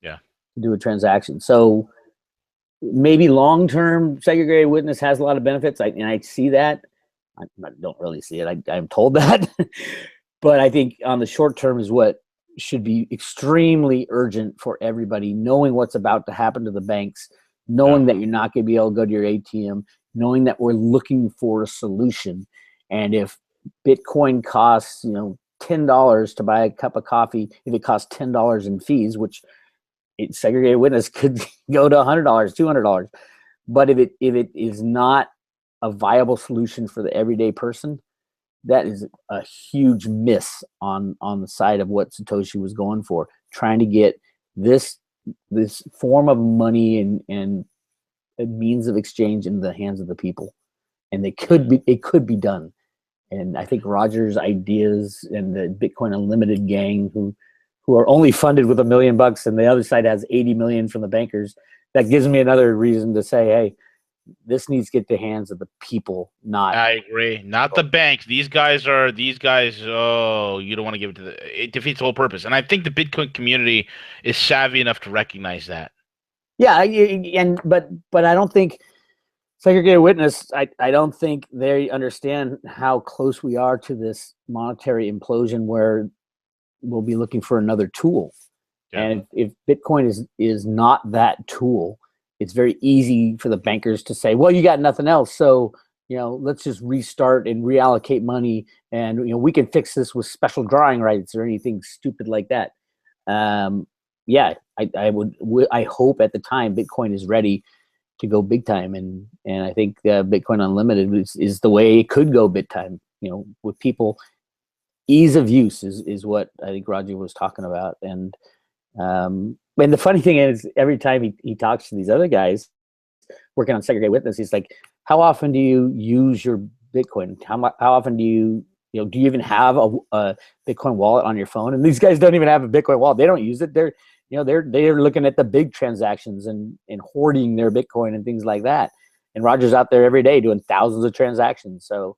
Yeah. To do a transaction. So maybe long-term segregated witness has a lot of benefits. I see that. I don't really see it. I'm told that. But I think on the short term is what should be extremely urgent for everybody, knowing what's about to happen to the banks, knowing that you're not going to be able to go to your ATM, knowing that we're looking for a solution. And if Bitcoin costs, $10 to buy a cup of coffee, if it costs $10 in fees, which segregated witness could go to $100, $200. But if it is not a viable solution for the everyday person, that is a huge miss on the side of what Satoshi was going for, trying to get this form of money and a means of exchange in the hands of the people. And it could be done. And I think Roger's ideas and the Bitcoin Unlimited gang who are only funded with $1 million, and the other side has 80 million from the bankers, that gives me another reason to say, hey, this needs to get the hands of the people, not. I agree. Not the banks. These guys. Oh, you don't want to give it to it defeats the whole purpose. And I think the Bitcoin community is savvy enough to recognize that. Yeah, but I don't think segregated witness. I don't think they understand how close we are to this monetary implosion where we'll be looking for another tool. Yeah. And if Bitcoin is not that tool, it's very easy for the bankers to say, well, you got nothing else, so let's just restart and reallocate money, and we can fix this with special drawing rights or anything stupid like that. I hope at the time Bitcoin is ready to go big time, and I think Bitcoin Unlimited is the way it could go big time. With people, ease of use is what I think Roger was talking about, and the funny thing is, every time he talks to these other guys working on segregated witness, he's like, how often do you use your Bitcoin? How often do you even have a Bitcoin wallet on your phone? And these guys don't even have a Bitcoin wallet. They don't use it. They're looking at the big transactions and hoarding their Bitcoin and things like that. And Roger's out there every day doing thousands of transactions. So,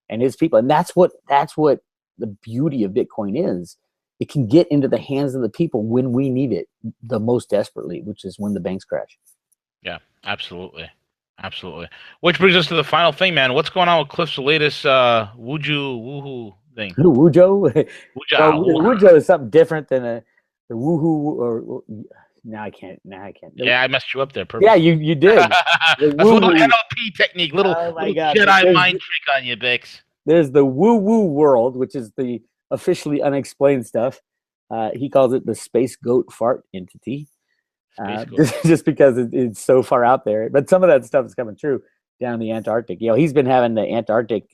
and his people, and that's what the beauty of Bitcoin is. It can get into the hands of the people when we need it the most desperately, which is when the banks crash. Yeah, absolutely. Absolutely. Which brings us to the final thing, man. What's going on with Cliff's latest woohoo thing? Wujo. Well, Wooja. Wujo is something different than the woohoo or now I can't. Yeah, I messed you up there Yeah, purposely. you did. The That's a little woo-woo. NLP technique, little Oh my little God! Jedi mind trick on you, Bix. There's the woo-woo world, which is the officially unexplained stuff. He calls it the space goat fart entity, Space Ghost. just because it's so far out there. But some of that stuff is coming true down in the Antarctic. He's been having the Antarctic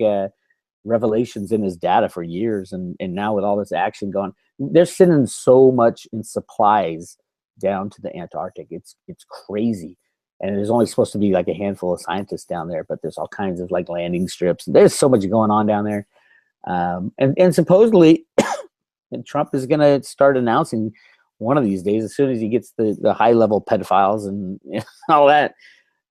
revelations in his data for years, and now with all this action going, they're sending so much in supplies down to the Antarctic. It's crazy. And there's only supposed to be like a handful of scientists down there, but there's all kinds of like landing strips. There's so much going on down there. And supposedly Trump is going to start announcing one of these days, as soon as he gets the high level pedophiles and all that.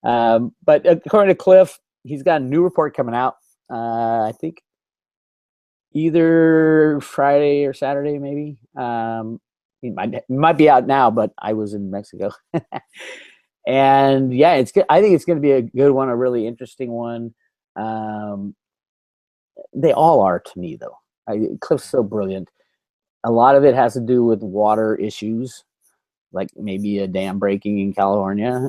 But according to Cliff, he's got a new report coming out. I think either Friday or Saturday, maybe. It might be out now, but I was in Mexico. And yeah, it's good. I think it's going to be a good one, a really interesting one. They all are to me, though. Cliff's so brilliant. A lot of it has to do with water issues, like maybe a dam breaking in California.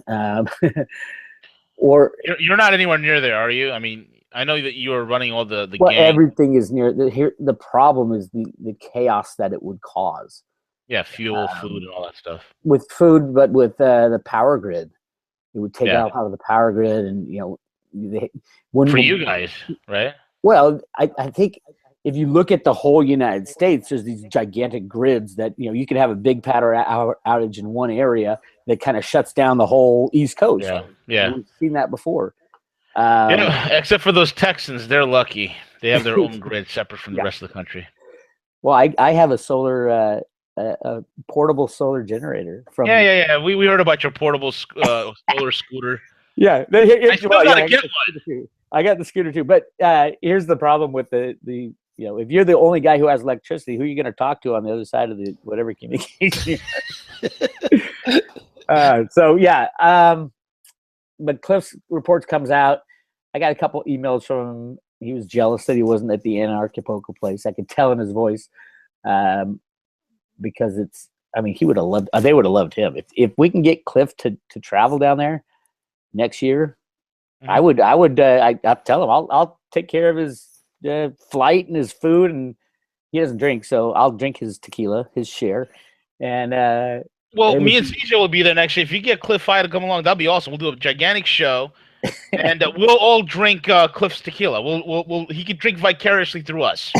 Or You're not anywhere near there, are you? I mean, I know that you are running all the well, gang. everything is near. The problem is the chaos that it would cause. Yeah, fuel, food, and all that stuff. With food, but with the power grid, it would take Yeah. out of the power grid, and For you guys, right? Well, I think if you look at the whole United States, there's these gigantic grids that you can have a big power outage in one area that kind of shuts down the whole East Coast. Yeah. We've seen that before. Yeah, except for those Texans, they're lucky. They have their own grid separate from the rest of the country. Well, I have a solar. A portable solar generator from. Yeah. We heard about your portable solar scooter. Yeah, I still gotta get one. I got the scooter too, but here's the problem with the if you're the only guy who has electricity, who are you going to talk to on the other side of the whatever communication? So yeah, but Cliff's reports comes out. I got a couple emails from him. He was jealous that he wasn't at the Anarchapulco place. I could tell in his voice. Because he would have loved. They would have loved him if we can get Cliff to travel down there next year. Mm-hmm. I would. I tell him I'll take care of his flight and his food, and he doesn't drink, so I'll drink his tequila, his share. And me and CJ will be there next year. If you get Cliff Fi to come along, that'd be awesome. We'll do a gigantic show, and we'll all drink Cliff's tequila. He can drink vicariously through us.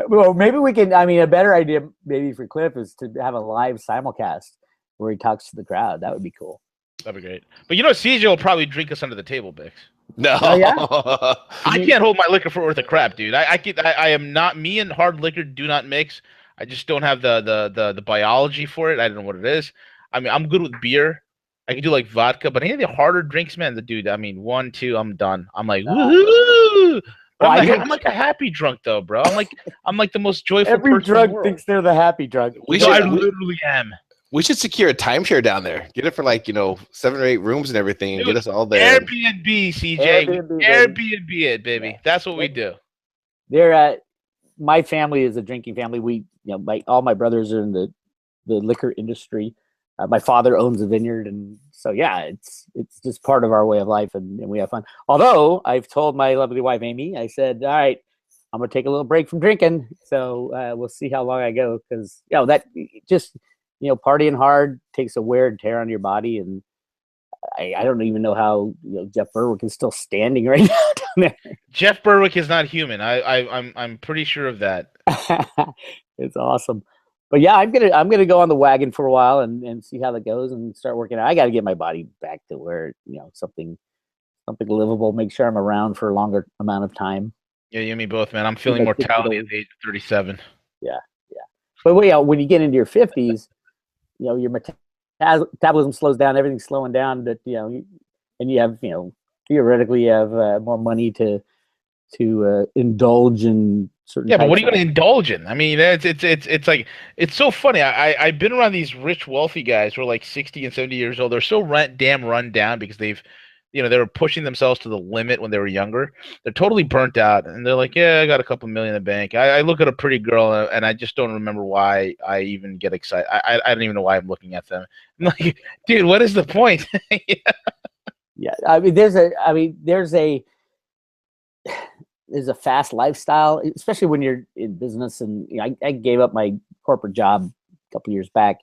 Well, maybe we can. A better idea maybe for Cliff is to have a live simulcast where he talks to the crowd. That would be cool. That'd be great. But CJ will probably drink us under the table, Bix. No, oh, yeah? I can't hold my liquor for worth of crap, dude. I am not. Me and hard liquor do not mix. I just don't have the biology for it. I don't know what it is. I'm good with beer. I can do like vodka, but any of the harder drinks, man, 1, 2, I'm done. I'm like, woohoo! Well, I'm like a happy drunk though, bro. I'm like the most joyful every person drunk in the world. Thinks they're the happy drunk. I literally am. We should secure a timeshare down there. Get it for 7 or 8 rooms and everything, and get us all there. Airbnb, CJ. Airbnb it, baby. Yeah. That's what we do. My family is a drinking family. We, all my brothers are in the liquor industry. My father owns a vineyard, and so yeah, it's just part of our way of life, and we have fun. Although I've told my lovely wife Amy, I said, all right, I'm gonna take a little break from drinking, so we'll see how long I go, because that just partying hard takes a wear and tear on your body, and I don't even know how Jeff Berwick is still standing right now down there. Jeff Berwick is not human. I'm pretty sure of that. It's awesome. But yeah, I'm gonna go on the wagon for a while and see how that goes and start working out. I got to get my body back to where something livable. Make sure I'm around for a longer amount of time. Yeah, you and me both, man. I'm feeling mortality at the age of 37. Yeah. But when you get into your 50s, your metabolism slows down. Everything's slowing down. That and you have theoretically you have more money to indulge in certain. Yeah, but what are you types going to indulge in? I mean, it's like it's so funny. I've been around these rich, wealthy guys who are like 60 and 70 years old. They're so damn run down because they were pushing themselves to the limit when they were younger. They're totally burnt out, and they're like, yeah, I got a couple million in the bank. I look at a pretty girl, and I just don't remember why I even get excited. I don't even know why I'm looking at them. I'm like, dude, what is the point? Yeah, I mean, there's a fast lifestyle, especially when you're in business. And I gave up my corporate job a couple years back.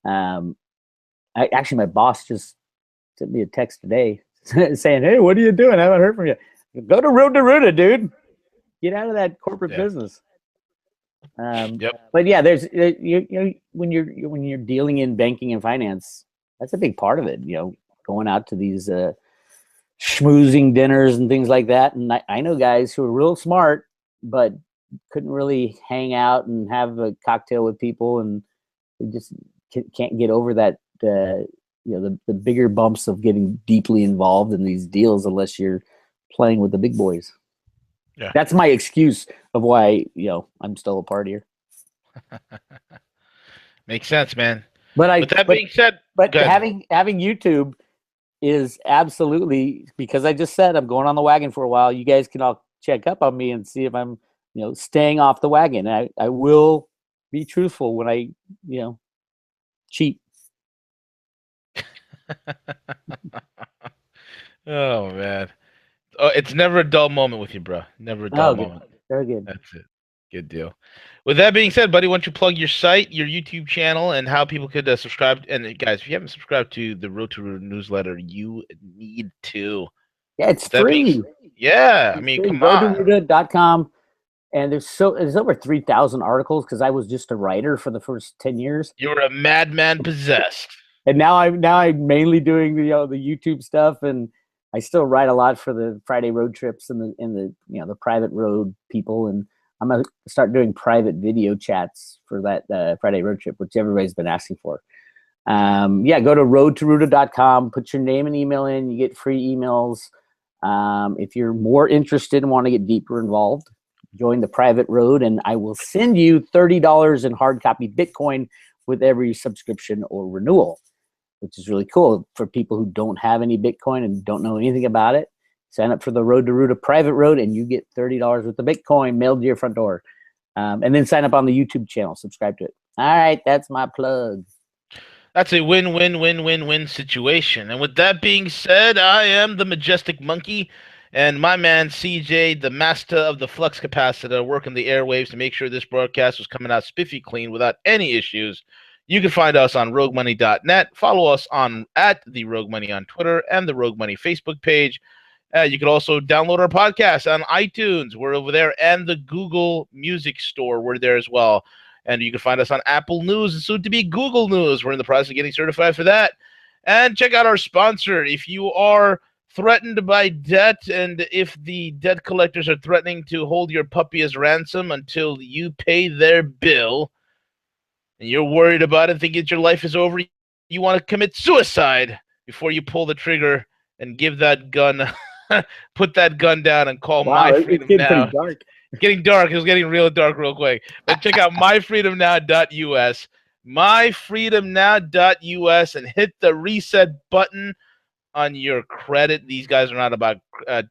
Actually, my boss just sent me a text today saying, "Hey, what are you doing? I haven't heard from you. Go to Road to Ruta, dude. Get out of that corporate business." Yep. But yeah, there's when you're dealing in banking and finance, that's a big part of it. Going out to these schmoozing dinners and things like that. And I know guys who are real smart, but couldn't really hang out and have a cocktail with people, and they just can't get over that. The bigger bumps of getting deeply involved in these deals unless you're playing with the big boys. Yeah, that's my excuse of why I'm still a partier. Makes sense, man. But being said, having YouTube is absolutely, because I just said I'm going on the wagon for a while. You guys can all check up on me and see if I'm staying off the wagon. And I will be truthful when I cheat. Oh man, it's never a dull moment with you, bro. Never a dull moment. Very good. That's it. Good deal. With that being said, buddy, why don't you plug your site, your YouTube channel, and how people could subscribe? And guys, if you haven't subscribed to the Road to Ruta newsletter, you need to. Yeah, it's free. Yeah, I mean, come on. RoadToRuta.com. And there's over 3,000 articles because I was just a writer for the first 10 years. You were a madman possessed. And now I'm mainly doing the YouTube stuff, and I still write a lot for the Friday road trips and the private road people. And I'm gonna start doing private video chats for that Friday road trip, which everybody's been asking for. Go to roadtoruta.com, put your name and email in, you get free emails. If you're more interested and want to get deeper involved, join the private road, and I will send you $30 in hard copy Bitcoin with every subscription or renewal, which is really cool for people who don't have any Bitcoin and don't know anything about it. Sign up for the Road to Ruta private road, and you get $30 worth of Bitcoin mailed to your front door. And then sign up on the YouTube channel, subscribe to it. All right, that's my plug. That's a win-win-win-win-win situation. And with that being said, I am the Majestic Monkey, and my man CJ, the master of the flux capacitor, working the airwaves to make sure this broadcast was coming out spiffy clean without any issues. You can find us on roguemoney.net. Follow us at the Rogue Money on Twitter and the Rogue Money Facebook page. You can also download our podcast on iTunes. We're over there, and the Google Music Store. We're there as well. And you can find us on Apple News and soon to be Google News. We're in the process of getting certified for that. And check out our sponsor. If you are threatened by debt, and if the debt collectors are threatening to hold your puppy as ransom until you pay their bill, and you're worried about it, thinking your life is over, you want to commit suicide before you pull the trigger and give that gun, put that gun down and call My Freedom Now. It's getting dark. It was getting real dark real quick. But check out myfreedomnow.us, myfreedomnow.us, and hit the reset button on your credit. These guys are not about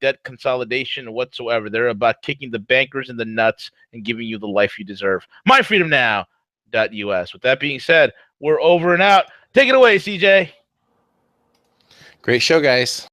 debt consolidation whatsoever. They're about kicking the bankers in the nuts and giving you the life you deserve. myfreedomnow.us. With that being said, we're over and out. Take it away, CJ. Great show, guys.